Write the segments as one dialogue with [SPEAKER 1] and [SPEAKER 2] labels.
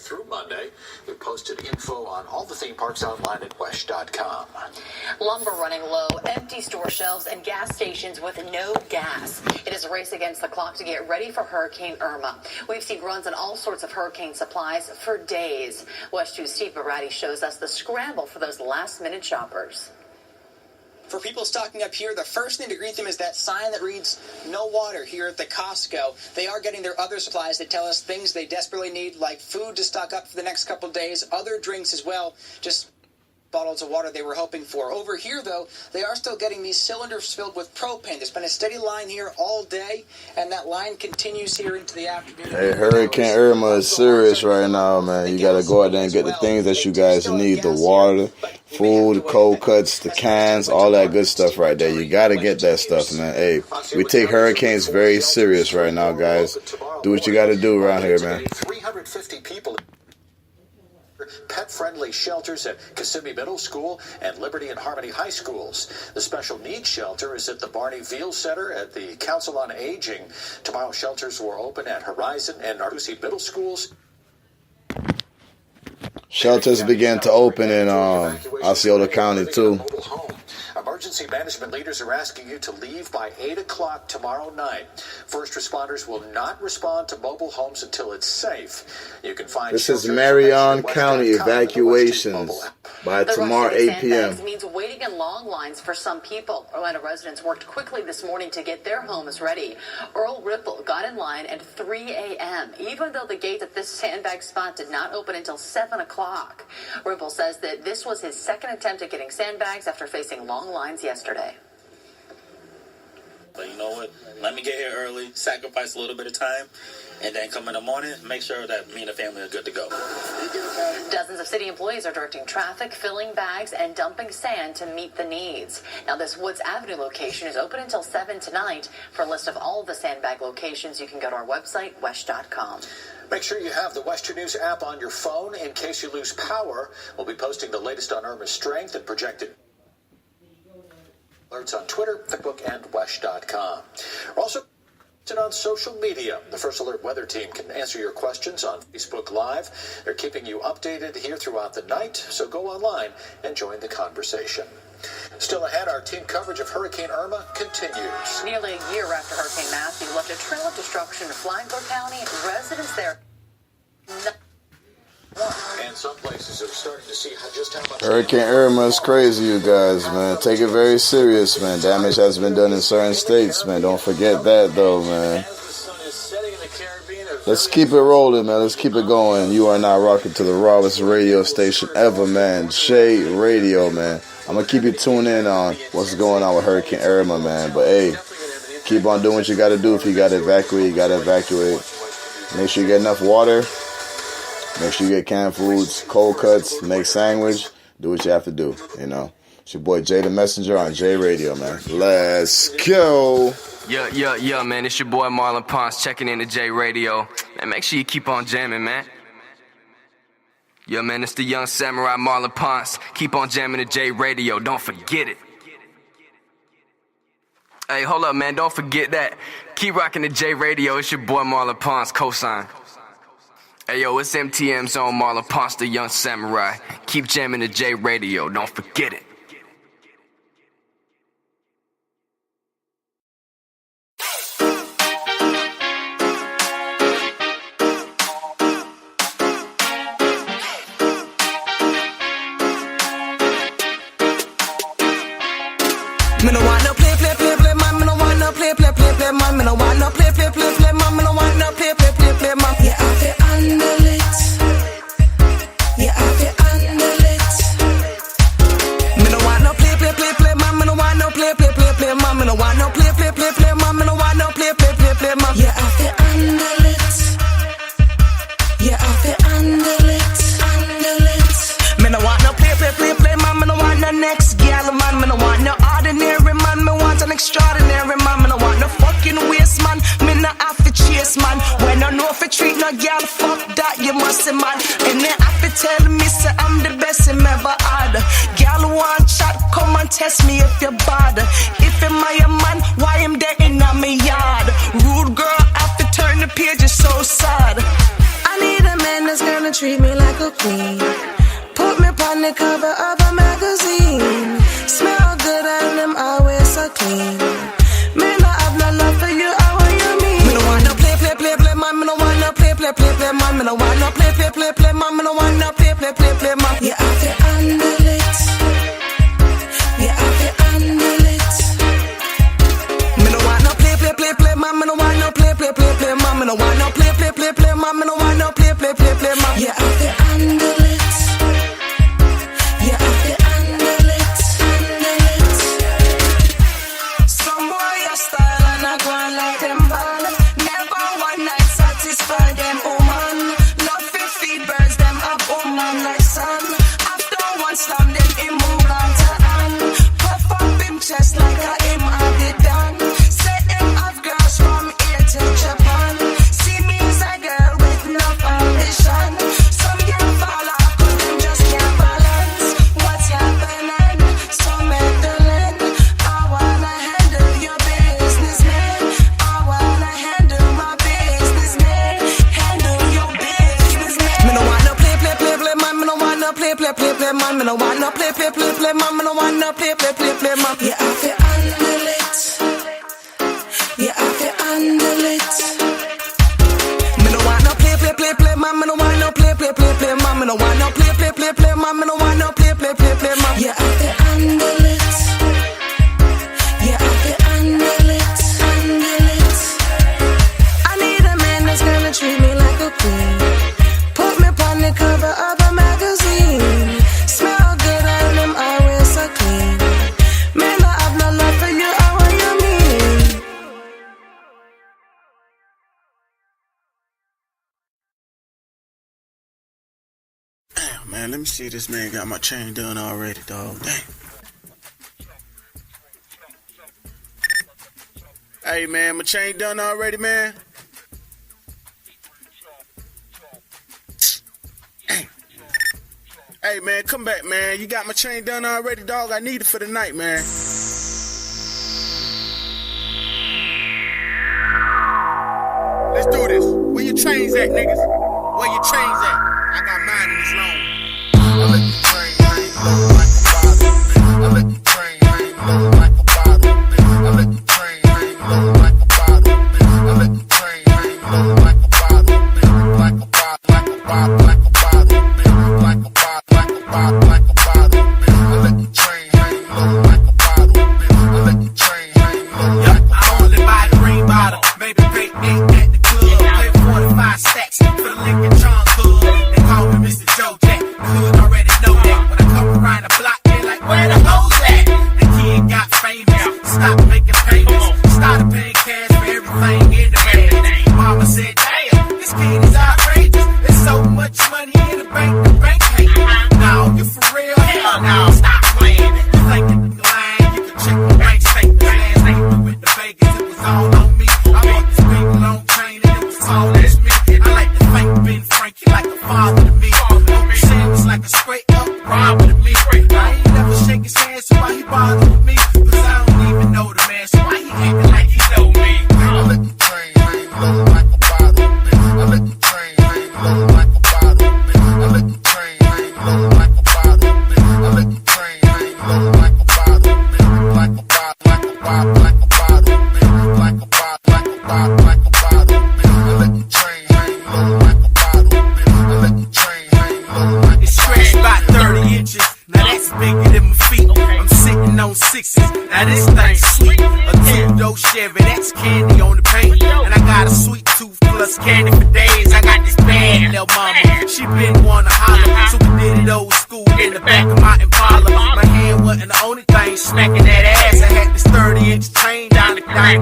[SPEAKER 1] through Monday. We posted info on all the theme parks online at WESH.com.
[SPEAKER 2] Lumber running low, empty store shelves, and gas stations with no gas. It is a race against the clock to get ready for Hurricane Irma. We've seen runs on all sorts of hurricane supplies for days. WESH 2's Steve Barati shows us the scramble for those last-minute shoppers.
[SPEAKER 3] For people stocking up here, the first thing to greet them is that sign that reads, "No water," here at the Costco. They are getting their other supplies that tell us things they desperately need, like food to stock up for the next couple days, other drinks as well, just bottles of water they were hoping for. Over here, though, they are still getting these cylinders filled with propane. There's been a steady line here all day, and that line continues here into the afternoon.
[SPEAKER 4] Hey, Hurricane Irma is serious right now, man. You got to go out there and get the things that you guys need, the water, food, cold cuts, the cans, all that good stuff right there. You got to get that stuff, man. Hey, we take hurricanes very serious right now, guys. Do what you got to do around here, man.
[SPEAKER 1] 350 people. Pet-friendly shelters at Kissimmee Middle School and Liberty and Harmony High Schools. The special needs shelter is at the Barney Veal Center at the Council on Aging. Tomorrow, shelters will open at Horizon and Narducy Middle Schools.
[SPEAKER 4] Shelters began to open in Osceola County, too.
[SPEAKER 1] Emergency management leaders are asking you to leave by 8 o'clock tomorrow night. First responders will not respond to mobile homes until it's safe. You can find
[SPEAKER 4] this is Marion County evacuations by tomorrow 8 p.m.
[SPEAKER 2] This means waiting in long lines for some people. Orlando residents worked quickly this morning to get their homes ready. Earl Ripple got in line at 3 a.m., even though the gate at this sandbag spot did not open until 7 o'clock. Ripple says that this was his second attempt at getting sandbags after facing long lines yesterday.
[SPEAKER 5] But you know what? Let me get here early, sacrifice a little bit of time, and then come in the morning, make sure that me and the family are good to go.
[SPEAKER 2] Dozens of city employees are directing traffic, filling bags, and dumping sand to meet the needs. Now, this Woods Avenue location is open until 7 tonight. For a list of all of the sandbag locations, you can go to our website, WESH.com.
[SPEAKER 1] Make sure you have the WESH 2 News app on your phone in case you lose power. We'll be posting the latest on Irma's strength and projected alerts on Twitter, Facebook, and WESH.com. We're also on social media. The First Alert Weather Team can answer your questions on Facebook Live. They're keeping you updated here throughout the night, so go online and join the conversation. Still ahead, our team coverage of Hurricane Irma continues.
[SPEAKER 2] Nearly a year after Hurricane Matthew left a trail of destruction in Flagler County, residents there.
[SPEAKER 1] And some places are starting to see just how much.
[SPEAKER 4] Hurricane Irma is crazy, you guys, man. Take it very serious, man. Damage has been done in certain states, man. Don't forget that, though, man. Let's keep it rolling, man. Let's keep it going. You are now rocking to the rawest radio station ever, man. J Radio, man. I'm going to keep you tuned in on what's going on with Hurricane Irma, man. But, hey, keep on doing what you got to do. If you got to evacuate, you got to evacuate. Make sure you get enough water. Make sure you get canned foods, cold cuts, make sandwich. Do what you have to do, you know. It's your boy Jay the Messenger on J Radio, man. Let's go.
[SPEAKER 6] Yeah, man. It's your boy Marlon Ponce checking in to J Radio. Man, make sure you keep on jamming, man. Yeah, man, it's the young samurai Marlon Ponce. Keep on jamming to J Radio. Don't forget it. Hey, hold up, man. Don't forget that. Keep rocking to J Radio. It's your boy Marlon Ponce, cosign. Hey, yo, it's MTM's own Marlon Ponce, the young samurai. Keep jamming to J Radio. Don't forget it.
[SPEAKER 7] Me no want no play, man. Me no want no play, man. Me no want no play, man. Me no want no play, man. You have to handle it. You have to handle it. Me no want no play, man. Me no want no play, man. Me no want no play, man. Me no want no play, man. You have to handle it. You have to handle it. Handle it. Me no want no play, man. Me no want no next gal, man. Me no want no ordinary man. Me want an extraordinary man. Me no want no fucking waste man. Me no have to chase man. When I know if I treat no girl, fuck that, you must say man. And they have to tell me say I'm the best him ever had. Girl want chat, come and test me if you're bad. If am I a man, why am there in my yard? Rude girl have to turn the page, it's so sad. I need a man that's gonna treat me like a queen. Put me on the cover of a magazine. Smell good and them always so clean. Man, I have no love for you, how are you mean? Me no want no play, man. Me no want no play, man. Me no want no play, man. Me no want no play, man. You have to handle it. You have to handle it. Me no want no play, man. Me no want no play, man. Me no want no play, man. Me no want no play, man. You have to handle it. You have to handle it, handle it. Some boy a style and I go on like them ball. Never one night satisfy them woman. Love to feed birds, them up woman like sun. After one slam, then him move on to hand. Puff up him chest like a him have it done. Say him have girls from here to Japan. See me as a girl with no ambition. Some girl fall off 'cause them just can't balance. What's happening? So meddling. I wanna handle your business, man. I wanna handle my business, man. Handle your business, man. Me no want no play, man. Me no want no play, man. Me no want no play, man. Me no want no play, man. You have to handle it. You have to handle it. Me no want no play, man. Me no want no play, man. Me no want no play, man. Me no want no play, man. You have to handle it. You have to handle it, handle it. I need a man that's gonna treat me like a queen. Put me on the cover of a magazine. Smell good and them always so clean. Man, I have no love for you, how are you mean?
[SPEAKER 8] Damn, man, let me see if this man got my chain done already, dog. Damn. Hey, man, my chain done already, man? Damn. Hey, man, come back, man. You got my chain done already, dog? I need it for the night, man. Let's do this. Where your chains at, niggas? Where your chains at? I got mine in this long. I let the train hang low like a bottle. I let the train hang low like a bottle. I let the train hang low like a bottle. I let the train hang low like a bottle. Like a bottle, like a bottle, like a bottle. Like a bottle, like a bottle, like a bottle. I let the train hang low like a bottle. I let the train hang low like a bottle. I only buy the green bottle. Baby, pay 8 at the club. Pay 45 stacks for the Lincoln John Club. They call me Mr. Joe Jack. The hood already know that. When I come around the block, they like, where the hoes at? The kid got famous. Stopped making payments. Started paying cash for everything in the bag. Mama said, damn, this kid is outrageous. There's so much money in the bank hate. No, you for real? Hell no, stop playing. You think you can lie? You can check my bank statement. Last night we went to Vegas, it was all on me. I bought this big long chain and it was tall as me. I like to thank Ben Frank, you like a father to me. Uncle Sam was like a straight up robber to me. I ain't never shake his hand, so why he bother with me? Cause I don't even know the man, so why he acting like he know me? I let the train hang low like a bottle. I let the train hang low like a bottle. I let the train hang low like a bottle. I let the train hang low like a bottle. Like a bottle, like a bottle, like a bottle. Like a bottle, like a bottle, like a bottle. I let the train hang low like a bottle. I let the train hang low like a bottle. It's stretched about 30 inches. Now that's bigger than my feet. I'm sitting on 6s. Now this thing's sweet. A two-door Chevy, that's candy on the paint. And I got a sweet tooth plus candy for days. I got this bad little mama. She been wanna holler, so we did it old school in the back of my Impala. My hand wasn't the only thing smacking that ass. I had this 30-inch chain down the thing.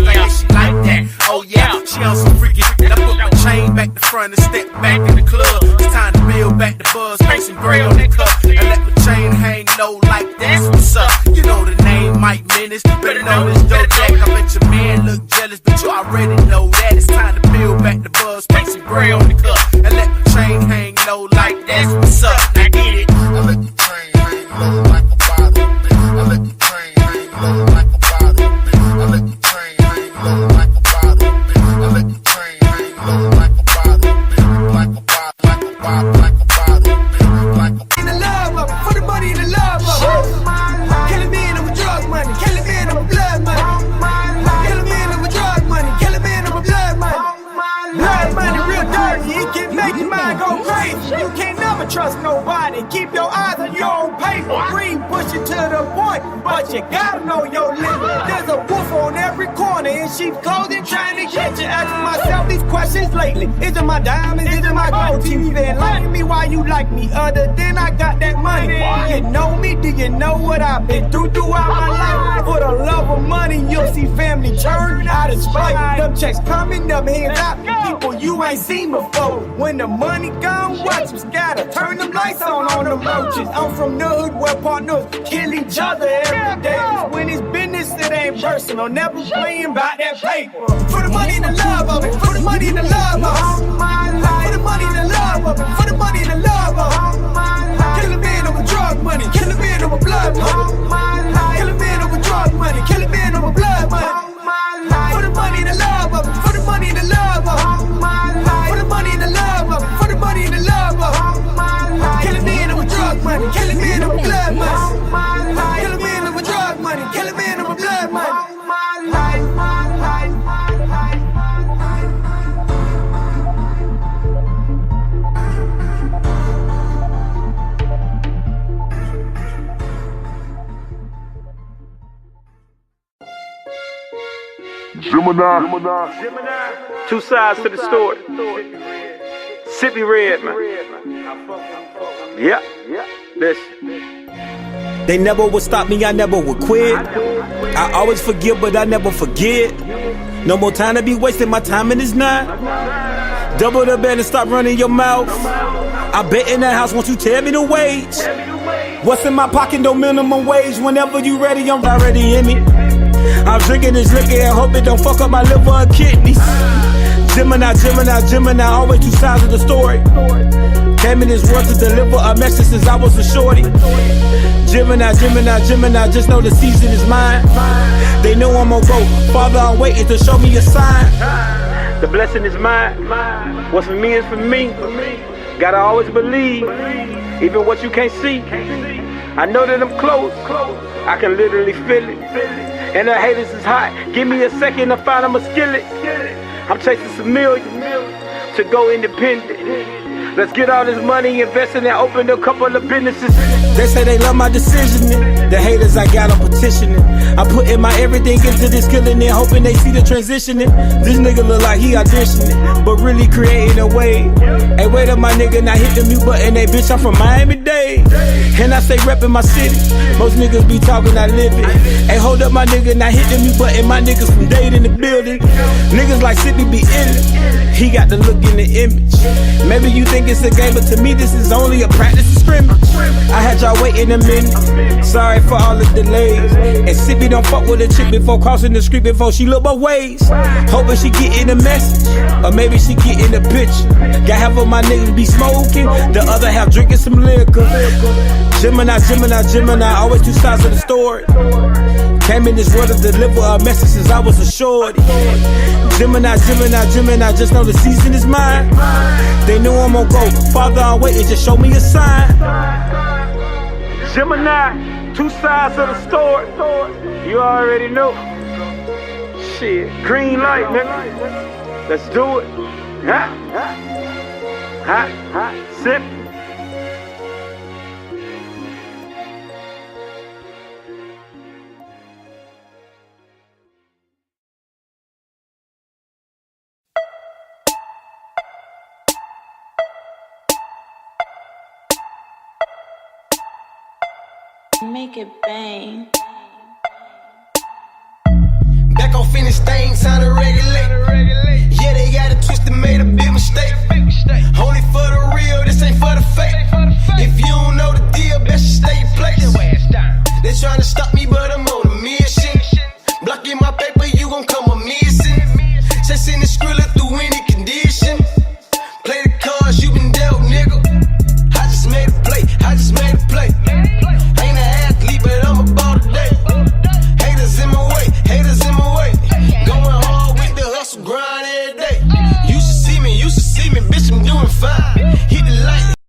[SPEAKER 8] Like she like that. Oh yeah, she on some freaky. I put my chain back the front and step back in the club. It's time to build back the buzz, paint some gray on the cup, and let my chain hang low like that's what's up. You know the name Mike Menace, better know this Joe Jack. I bet your man look jealous, but you already know that. It's time to build back the buzz, paint some gray on the cup, and let my chain hang low like that's what's up. Now get it. I let the train hang low like a bottle. I let the train hang low like a bottle. I let the train hang low like a bottle. I let the train hang low like a bottle. like a bottle, bitch, like a
[SPEAKER 7] In the love of it, for the money in the love of it. Kill a man over drug money, kill a man over blood money. Kill a man over drug money, kill a man over blood money. Blood money real dirty, it can make your mind go crazy. You can't never trust nobody, keep your eyes on your own paper. Green, push it to the point, but you gotta know your limit. There's a wolf on every corner in sheep's clothing trying to get you. Asking myself these questions lately. Is it my diamonds, is it my gold teeth? You been lying me why you like me, other than I got that money. You know me, do you know what I've been through throughout my life? For the love of money, you'll see family turn out of spite. Them checks coming, them hands out, people you ain't seen before. When the money gone, watch them scatter, turn them lights on them roaches. I'm from the hood where partners kill each other every day. When it's business, it ain't personal, never playing by that paper. For the money and the love of it, for the money and the love of it. For the money and the love of it, for the money and the love of it. Kill a man over drug money, kill a man over blood money. Kill a man over drug money, kill a man over blood money. For the money and the love of it, for the money and the love of it. For the money and the love of it, for the money and the love of it. Kill a man over drug money, kill a man over blood money. Kill a man over drug money, kill a man over blood money.
[SPEAKER 9] Gemini. Two sides to the story. Sippy Red, man. Yeah. Listen. They never would stop me, I never would quit. I always forgive, but I never forget. No more time to be wasting, my timing is not. Double the bed and stop running your mouth. I bet in that house once you tell me the wage. What's in my pocket, no minimum wage. Whenever you ready, I'm already in it. I'm drinking this liquor and hope it don't fuck up my liver or kidneys. Gemini, always two sides of the story. Came in this world to deliver a message since I was a shorty. Gemini, just know the season is mine. They know I'm gonna go, Father, I'm waiting to show me a sign. The blessing is mine, what's for me is for me. Gotta always believe, even what you can't see. I know that I'm close, I can literally feel it. And the haters is hot, give me a second to find them a skillet. I'm chasing some millions to go independent. Let's get all this money, invest in and open a couple of businesses. They say they love my decisioning. The haters I got, I'm petitioning. I put in my everything into this killing it, hoping they see the transitioning. This nigga look like he auditioning, but really creating a wave. Hey, wait up, my nigga, now hit the mute button. Hey, bitch, I'm from Miami-Dade. And I stay reppin' my city. Most niggas be talking, I live it. Hey, hold up, my nigga, now hit the mute button. My niggas from Dade in the building. Niggas like Sippy be in it. He got the look in the image. Maybe you think it's a game, but to me this is only a practice of scrimmage. I had y'all waiting a minute. Sorry for all the delays. And Sippy don't fuck with a chick before crossing the street before she look both ways. Hoping she getting the message, or maybe she getting the picture. Got half of my niggas be smoking, the other half drinking some liquor. Gemini, always two sides of the story. Came in this world to deliver a message since I was a shorty. Gemini, just know the season is mine. They know I'm gonna go, Father, I'm waiting to show me a sign. Gemini, two sides of the story. You already know. Shit, green light, nigga. Let's do it. Sip.
[SPEAKER 10] Make it bang.
[SPEAKER 7] Back on finished things, time to regulate. Yeah, they got it twisted, made a big mistake. Only